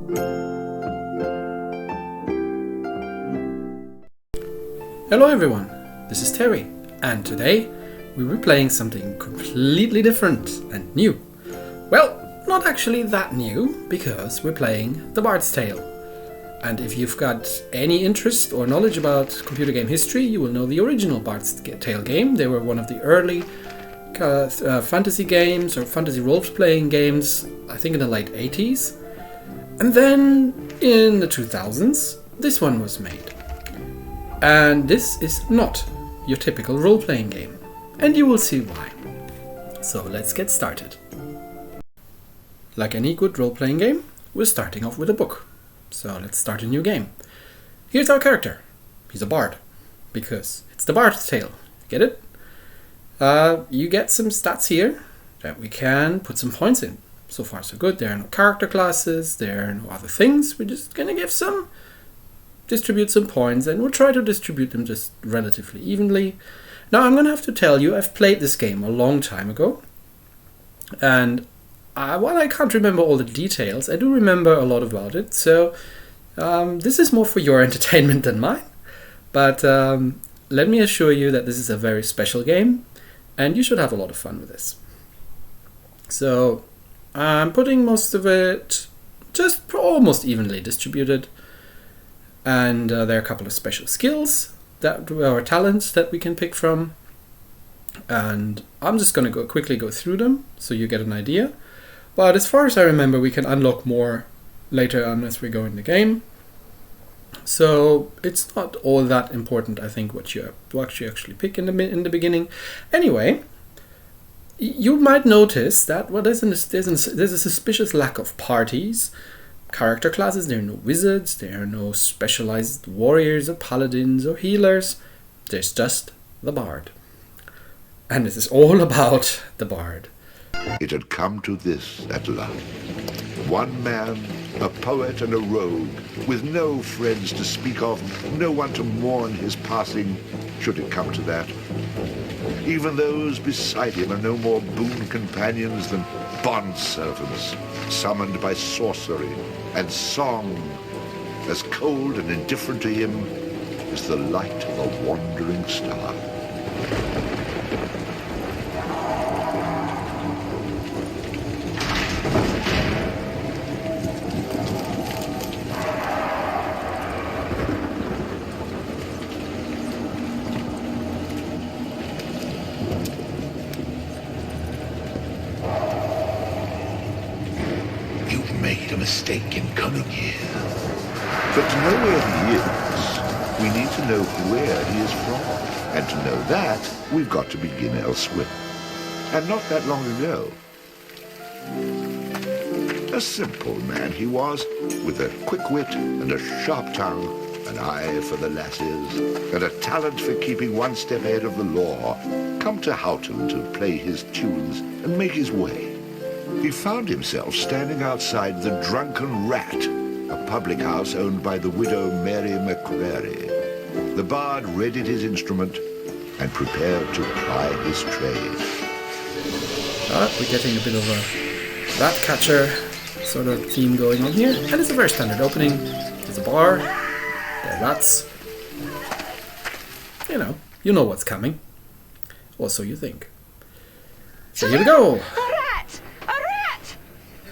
Hello everyone, this is Terry, and today we'll be playing something completely different and new. Well, not actually that new, because we're playing The Bard's Tale. And if you've got any interest or knowledge about computer game history, you will know the original Bard's Tale game. They were one of the early fantasy games or fantasy role-playing games, I think in the late 80s. And then in the 2000s, this one was made. And this is not your typical role-playing game, and you will see why. So let's get started. Like any good role-playing game, we're starting off with a book. So let's start a new game. Here's our character. He's a bard, because it's the Bard's Tale. Get it? You get some stats here that we can put some points in. So far so good. There are no character classes, there are no other things. We're just gonna distribute some points, and we'll try to distribute them just relatively evenly. Now I'm gonna have to tell you, I've played this game a long time ago, and while I can't remember all the details, I do remember a lot about it, so this is more for your entertainment than mine. But let me assure you that this is a very special game, and you should have a lot of fun with this. So I'm putting most of it just almost evenly distributed. And there are a couple of special skills or talents that we can pick from. And I'm just going to quickly go through them so you get an idea. But as far as I remember, we can unlock more later on as we go in the game. So it's not all that important, I think, what you actually pick in the beginning. Anyway, you might notice that there's a suspicious lack of parties. Character classes, there are no wizards, there are no specialized warriors or paladins or healers. There's just the bard. And this is all about the bard. It had come to this at last. One man, a poet and a rogue, with no friends to speak of, no one to mourn his passing, should it come to that. Even those beside him are no more boon companions than bondservants, summoned by sorcery and song, as cold and indifferent to him as the light of a wandering star. Mistake in coming here. But to know where he is, we need to know where he is from. And to know that, we've got to begin elsewhere. And not that long ago. A simple man he was, with a quick wit and a sharp tongue, an eye for the lasses, and a talent for keeping one step ahead of the law, come to Houghton to play his tunes and make his way. He found himself standing outside the Drunken Rat, a public house owned by the widow Mary McCrary. The bard readied his instrument and prepared to ply his trade. We're getting a bit of a rat catcher sort of theme going on here, and it's a very standard opening. There's a bar, there are rats. You know what's coming. Or so you think. So here we go.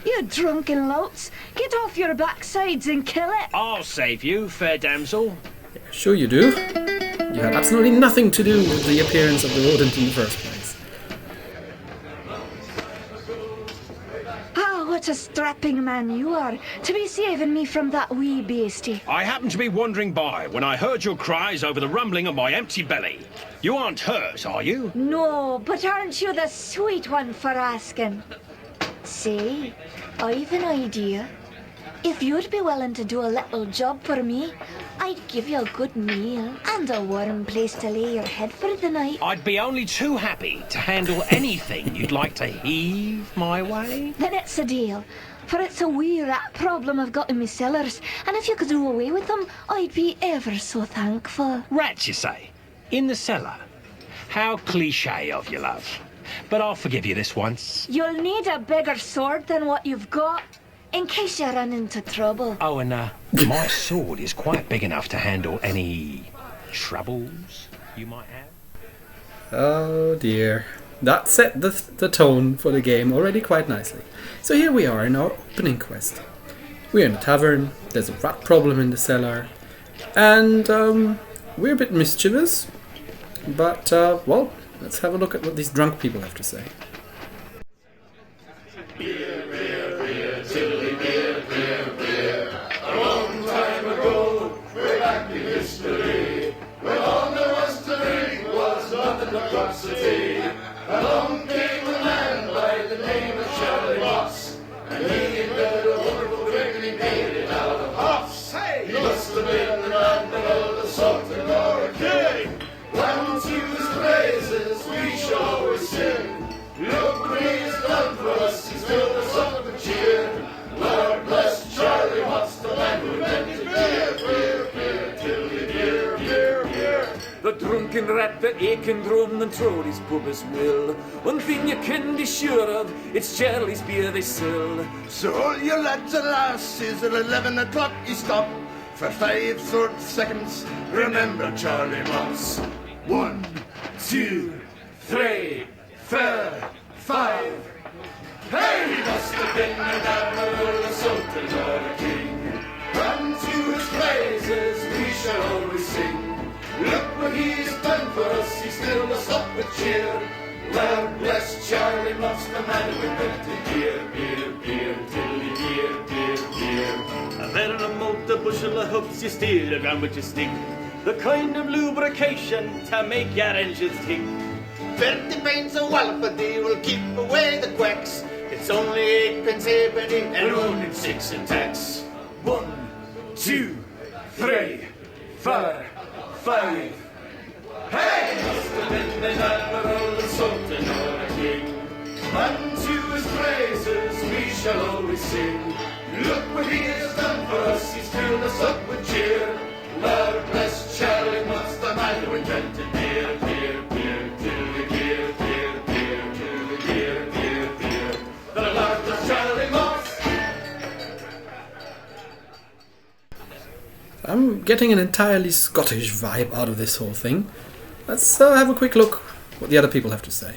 You drunken louts! Get off your backsides and kill it! I'll save you, fair damsel. Yeah, sure you do. You had absolutely nothing to do with the appearance of the rodent in the first place. Ah, what a strapping man you are, to be saving me from that wee beastie. I happened to be wandering by when I heard your cries over the rumbling of my empty belly. You aren't hurt, are you? No, but aren't you the sweet one for asking? Say, I've an idea. If you'd be willing to do a little job for me, I'd give you a good meal and a warm place to lay your head for the night. I'd be only too happy to handle anything you'd like to heave my way. Then it's a deal, for it's a wee rat problem I've got in my cellars, and if you could do away with them, I'd be ever so thankful. Rats, you say? In the cellar? How cliché of you, love. But I'll forgive you this once. You'll need a bigger sword than what you've got. in case you run into trouble. Oh, and my sword is quite big enough to handle any troubles you might have. Oh dear. That set the tone for the game already quite nicely. So here we are in our opening quest. We're in a tavern, there's a rat problem in the cellar, and we're a bit mischievous, but well, let's have a look at what these drunk people have to say. Along came a man by the name of Charlie Moss, and he invented a wonderful drink and he made it out of hops. Hey! He must have been the man that all the salt and Laura King. One to his praises we shall always sing. Look what he has done for us, he's filled us up with cheer. Lord bless Charlie Moss, the man who invented beer, beer, beer, tilly beer, beer, beer. The drunken rat, the aching drum, and Trolley's pub as well. One thing you can be sure of, it's Charlie's beer they sell. So all you lads and lasses, at 11 o'clock you stop. For 5 short seconds, remember Charlie Moss. 1, 2, 3, 4, 5. Hey, he must have been an admiral, a sultan, or a king. Run to his praises, we shall always sing. Look what he's done for us, he's filled us up with cheer. Lord bless Charlie Moss, the man who invented beer, beer, beer, tilly beer, beer, beer. A better a malt, a bushel of hoops, you steer around with your stick. The kind of lubrication to make your engines tick. 20 pence a wallop a day will keep away the quacks. It's only 8 pence halfpenny and only 6 in tax. 1, 2, 3, 4, 5. Hey! Must have been an admiral, a sultan, or a king. Unto his praises we shall always sing. Look what he has done for us, he's filled us up with cheer. Lord bless Charlie Moss, the man who invented beer, beer, beer, tilly beer, beer, beer, tilly beer, beer, beer. The Lord bless Charlie Moss. I'm getting an entirely Scottish vibe out of this whole thing. Let's have a quick look what the other people have to say.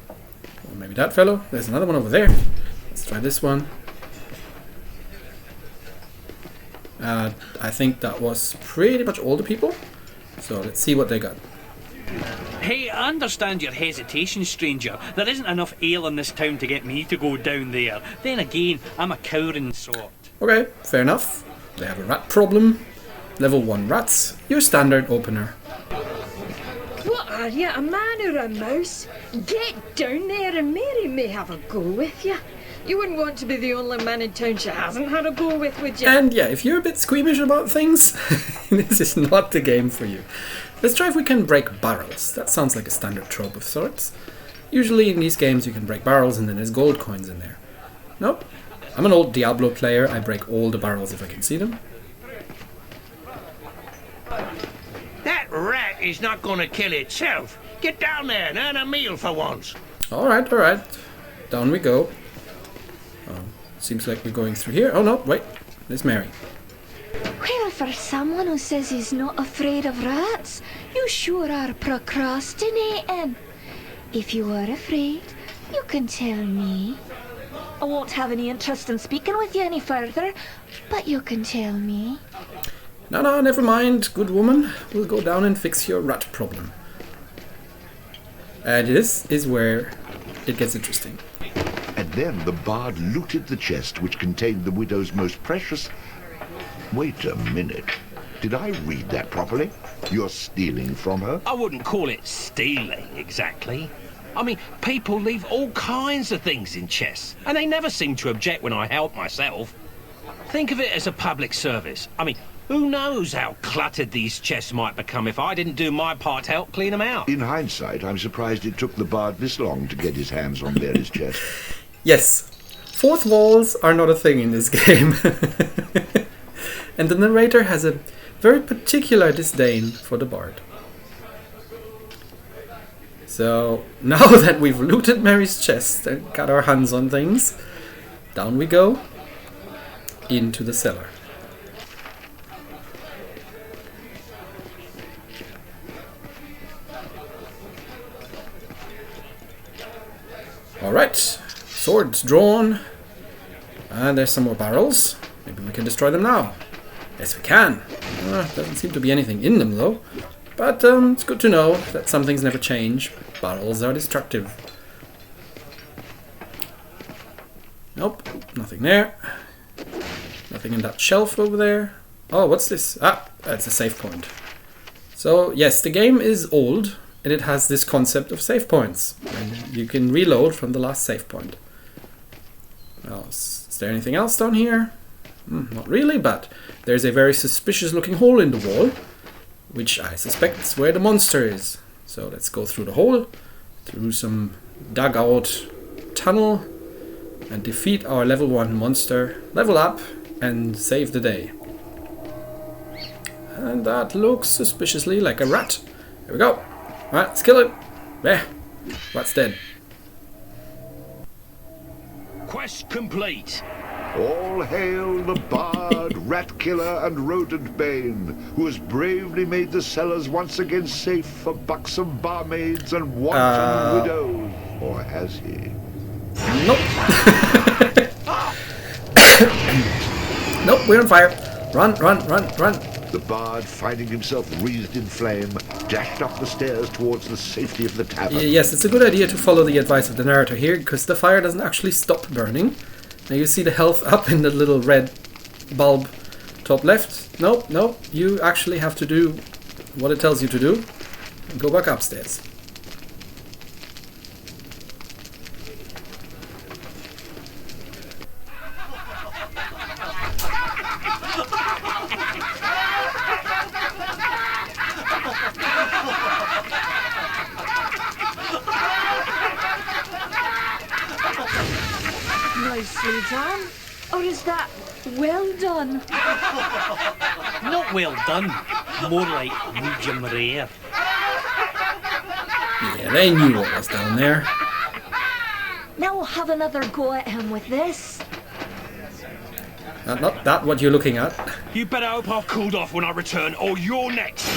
Or maybe that fellow. There's another one over there. Let's try this one. I think that was pretty much all the people. So let's see what they got. Hey, I understand your hesitation, stranger. There isn't enough ale in this town to get me to go down there. Then again, I'm a cowering sort. Okay, fair enough. They have a rat problem. Level 1 rats. Your standard opener. What are you, a man or a mouse? Get down there and Mary may have a go with you. You wouldn't want to be the only man in town she hasn't had a go with, would you? And yeah, if you're a bit squeamish about things, this is not the game for you. Let's try if we can break barrels. That sounds like a standard trope of sorts. Usually in these games you can break barrels and then there's gold coins in there. Nope. I'm an old Diablo player. I break all the barrels if I can see them. That rat is not going to kill itself. Get down there and earn a meal for once. Alright. Down we go. Seems like we're going through here. Oh no, wait. There's Mary. Well, for someone who says he's not afraid of rats, you sure are procrastinating. If you are afraid, you can tell me. I won't have any interest in speaking with you any further, but you can tell me. No, never mind, good woman. We'll go down and fix your rat problem. And this is where it gets interesting. And then the bard looted the chest which contained the widow's most precious... Wait a minute. Did I read that properly? You're stealing from her? I wouldn't call it stealing, exactly. I mean, people leave all kinds of things in chests, and they never seem to object when I help myself. Think of it as a public service. I mean, who knows how cluttered these chests might become if I didn't do my part to help clean them out. In hindsight, I'm surprised it took the bard this long to get his hands on Mary's chest. Yes, fourth walls are not a thing in this game. And the narrator has a very particular disdain for the bard. So, now that we've looted Mary's chest and got our hands on things, down we go. into the cellar. Alright, swords drawn. And there's some more barrels. Maybe we can destroy them now. Yes, we can. Doesn't seem to be anything in them though. But it's good to know that some things never change. Barrels are destructive. Nope, nothing there. Nothing in that shelf over there. Oh, what's this? Ah, that's a save point. So, yes, the game is old, and it has this concept of save points. And you can reload from the last save point. Now, is there anything else down here? Not really, but there's a very suspicious looking hole in the wall, which I suspect is where the monster is. So let's go through the hole, through some dugout tunnel, and defeat our level 1 monster, level up, and save the day. And that looks suspiciously like a rat. Here we go. Alright, let's kill it. There. Rat's dead. Quest complete. All hail the bard, rat killer, and rodent bane, who has bravely made the cellars once again safe for buxom barmaids and wanton widows. Or has he? Nope. Nope, we're on fire. Run, run, run, run. The bard, finding himself wreathed in flame, dashed up the stairs towards the safety of the tavern. Yes, it's a good idea to follow the advice of the narrator here, because the fire doesn't actually stop burning. Now you see the health up in the little red bulb top left. Nope, nope. You actually have to do what it tells you to do and go back upstairs. Nicely done. Or is that well done? Not well done. More like medium rare. Yeah, they knew what was down there. Now we'll have another go at him with this. Not that what you're looking at. You better hope I've cooled off when I return, or you're next.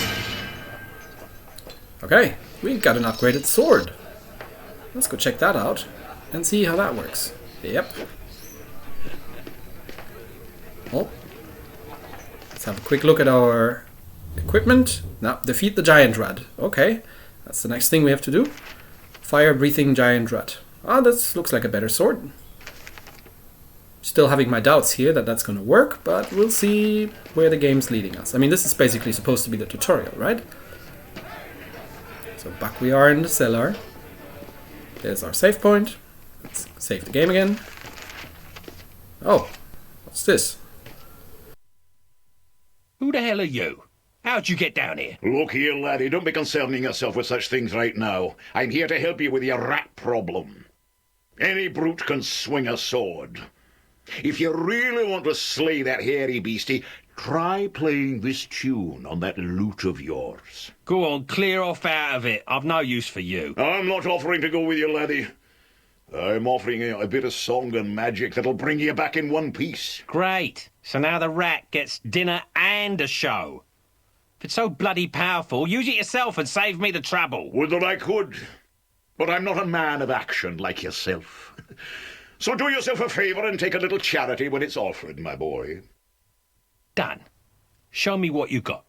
Okay, we've got an upgraded sword. Let's go check that out and see how that works. Yep. Oh. Let's have a quick look at our equipment. Now, defeat the giant rat. Okay, that's the next thing we have to do. Fire-breathing giant rat. Ah, that looks like a better sword. Still having my doubts here that that's going to work, but we'll see where the game's leading us. I mean, this is basically supposed to be the tutorial, right? So back we are in the cellar. There's our save point. Let's save the game again. Oh, what's this? Who the hell are you? How'd you get down here? Look here, laddie, don't be concerning yourself with such things right now. I'm here to help you with your rat problem. Any brute can swing a sword. If you really want to slay that hairy beastie, try playing this tune on that lute of yours. Go on, clear off out of it. I've no use for you. I'm not offering to go with you, laddie. I'm offering you a bit of song and magic that'll bring you back in one piece. Great. So now the rat gets dinner and a show. If it's so bloody powerful, use it yourself and save me the trouble. Would that I could. But I'm not a man of action like yourself. So do yourself a favour and take a little charity when it's offered, my boy. Done. Show me what you got.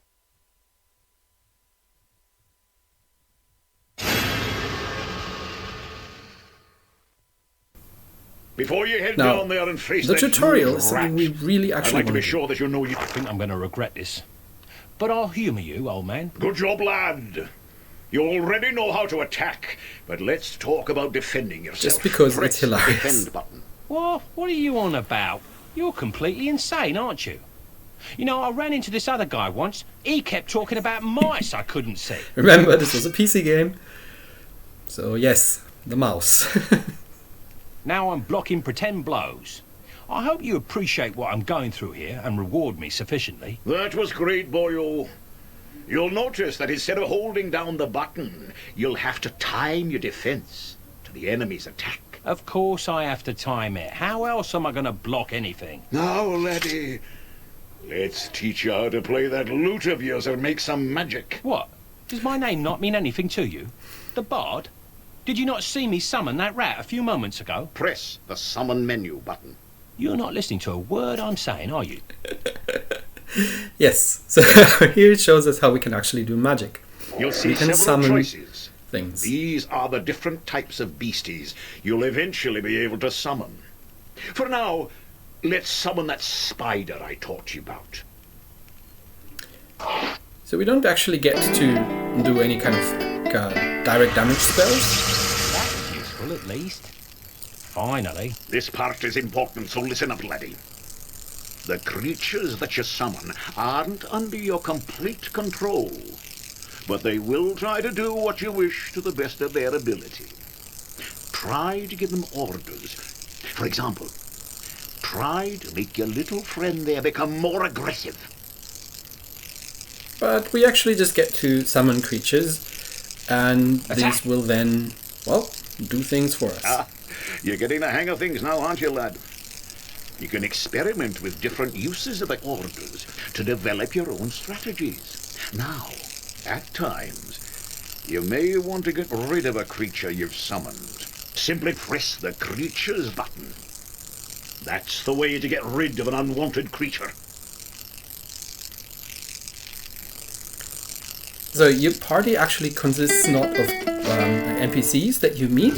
Before you head Now, down there and face the that tutorial huge is something rat, we really I'd actually like to be want to sure that you know you... I think I'm going to regret this. But I'll humour you, old man. Good job, lad. You already know how to attack, but let's talk about defending yourself. Just because Press it's hilarious. the defend button. What are you on about? You're completely insane, aren't you? You know, I ran into this other guy once. He kept talking about mice I couldn't see. Remember, this was a PC game. So yes, the mouse. Now I'm blocking pretend blows. I hope you appreciate what I'm going through here and reward me sufficiently. That was great, boyo. You'll notice that instead of holding down the button, you'll have to time your defense to the enemy's attack. Of course I have to time it. How else am I going to block anything? Now, laddie, let's teach you how to play that lute of yours and make some magic. What? Does my name not mean anything to you? The Bard? Did you not see me summon that rat a few moments ago? Press the summon menu button. You're not listening to a word I'm saying, are you? Yes, so here it shows us how we can actually do magic. You'll see We can several summon choices. things. These are the different types of beasties you'll eventually be able to summon. For now, let's summon that spider I taught you about. So we don't actually get to do any kind of direct damage spells. That was useful, at least. Finally. This part is important, so listen up, laddie. The creatures that you summon aren't under your complete control, but they will try to do what you wish to the best of their ability. Try to give them orders. For example, try to make your little friend there become more aggressive. But we actually just get to summon creatures, and these will then, well, do things for us. Ah, you're getting the hang of things now, aren't you, lad? You can experiment with different uses of the orders to develop your own strategies. Now, at times, you may want to get rid of a creature you've summoned. Simply press the creatures button. That's the way to get rid of an unwanted creature. So your party actually consists not of NPCs that you meet,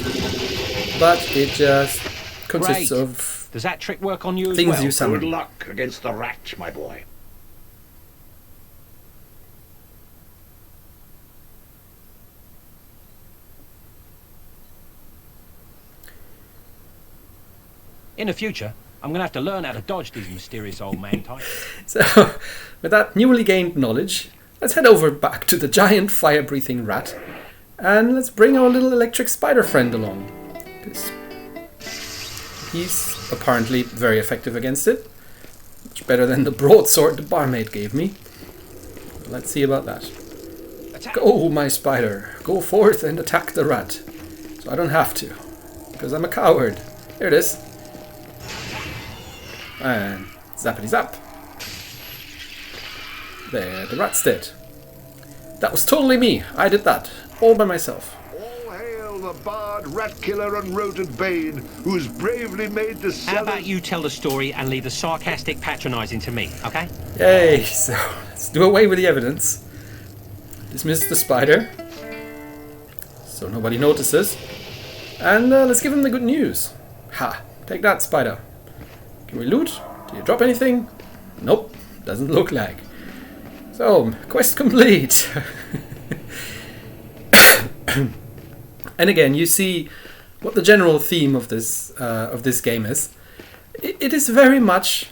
but it just consists Great. of Does that trick work on you as things well? you summon. Good luck against the rat, my boy. In the future, I'm going to have to learn how to dodge these mysterious old man types. So, with that newly gained knowledge, let's head over back to the giant fire-breathing rat, and let's bring our little electric spider friend along. 'Cause he's apparently very effective against it. Much better than the broadsword the barmaid gave me. Let's see about that. Attack. Go, my spider. Go forth and attack the rat. So I don't have to, because I'm a coward. Here it is. And zappity zap. There, the rat's dead. That was totally me. I did that. All by myself. All hail the bard, rat killer, and rodent bane, who's bravely made the How cellar... about you tell the story and leave the sarcastic patronising to me, okay? Yay! So, let's do away with the evidence. Dismiss the spider. So nobody notices. And let's give him the good news. Ha! Take that, spider. Can we loot? Do you drop anything? Nope. Doesn't look like. So, quest complete. And again, you see what the general theme of this game is. It is very much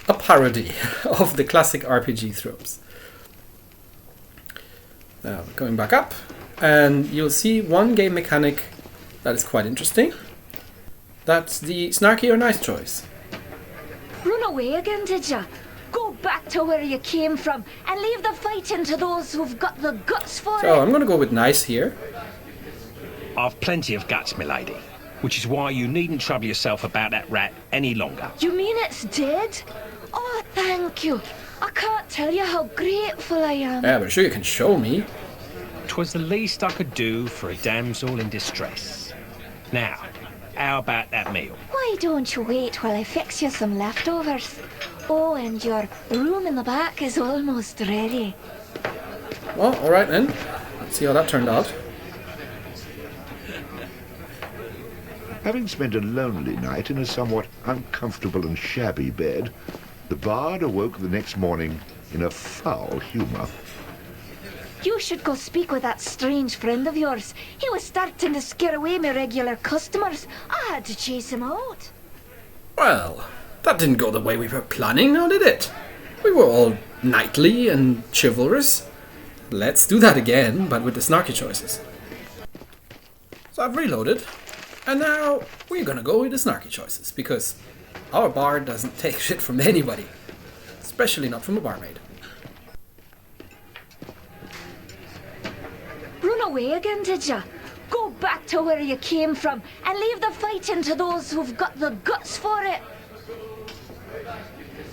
a parody of the classic RPG tropes. Now, going back up, and you'll see one game mechanic that is quite interesting. That's the snarky or nice choice. Run away again, did ya? Go back to where you came from and leave the fighting to those who've got the guts for So it. I'm going to go with nice here. I've plenty of guts, milady. Which is why you needn't trouble yourself about that rat any longer. You mean it's dead? Oh, thank you. I can't tell you how grateful I am. Yeah, but I'm sure you can show me. 'Twas the least I could do for a damsel in distress. Now, how about that meal? Why don't you wait while I fix you some leftovers? Oh, and your room in the back is almost ready. Well, alright then. Let's see how that turned out. Having spent a lonely night in a somewhat uncomfortable and shabby bed, the bard awoke the next morning in a foul humour. You should go speak with that strange friend of yours. He was starting to scare away my regular customers. I had to chase him out. Well, that didn't go the way we were planning, now did it? We were all knightly and chivalrous. Let's do that again, but with the snarky choices. So I've reloaded, and now we're gonna go with the snarky choices, because our bard doesn't take shit from anybody. Especially not from a barmaid. Run away again, did ya? Go back to where you came from and leave the fighting to those who've got the guts for it.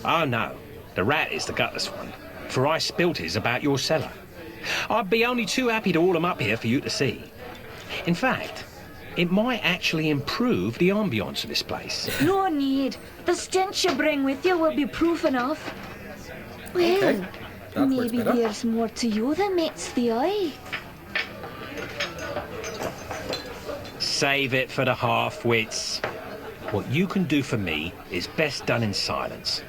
Oh no, the rat is the gutless one, for I spilt his about your cellar. I'd be only too happy to haul him up here for you to see. In fact, it might actually improve the ambience of this place. No need. The stench you bring with you will be proof enough. Well, Okay, that works maybe better. there's more to you than meets the eye. Save it for the half-wits. What you can do for me is best done in silence.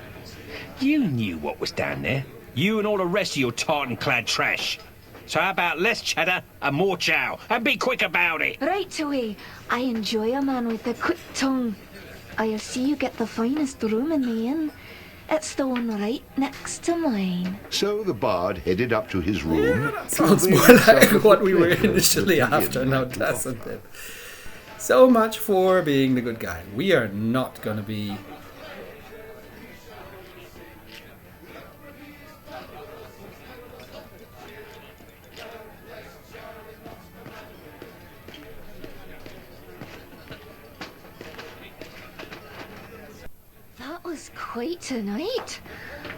You knew what was down there. You and all the rest of your tartan-clad trash. So how about less cheddar and more chow? And be quick about it. Right away. I enjoy a man with a quick tongue. I'll see you get the finest room in the inn. It's the one right next to mine. So the bard headed up to his room. Sounds more like what we were initially after, now doesn't it? So much for being the good guy. We are not gonna be... That was quite a night.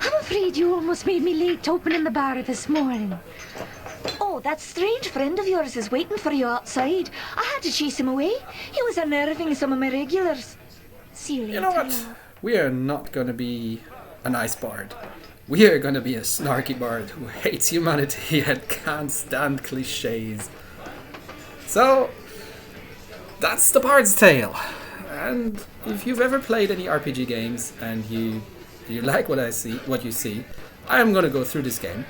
I'm afraid you almost made me late opening the bar this morning. Oh, that strange friend of yours is waiting for you outside. I had to chase him away. He was unnerving some of my regulars. See you later. You know what? We are not gonna be a nice bard. We are gonna be a snarky bard who hates humanity and can't stand cliches. So, that's the Bard's Tale. And if you've ever played any RPG games and you like what you see, I am gonna go through this game.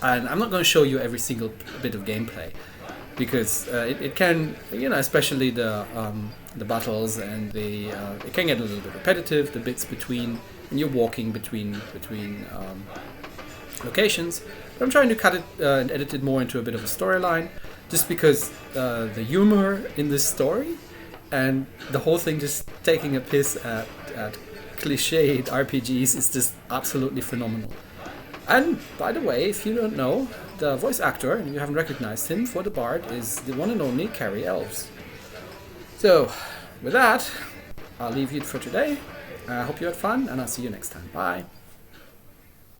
And I'm not going to show you every single bit of gameplay because it can, especially the battles and it can get a little bit repetitive. The bits between when you're walking between locations. But I'm trying to cut it and edit it more into a bit of a storyline, just because the humor in this story and the whole thing just taking a piss at cliched RPGs is just absolutely phenomenal. And, by the way, if you don't know, the voice actor, and you haven't recognized him for the Bard, is the one and only Carrie Elves. So, with that, I'll leave you for today. I hope you had fun, and I'll see you next time. Bye.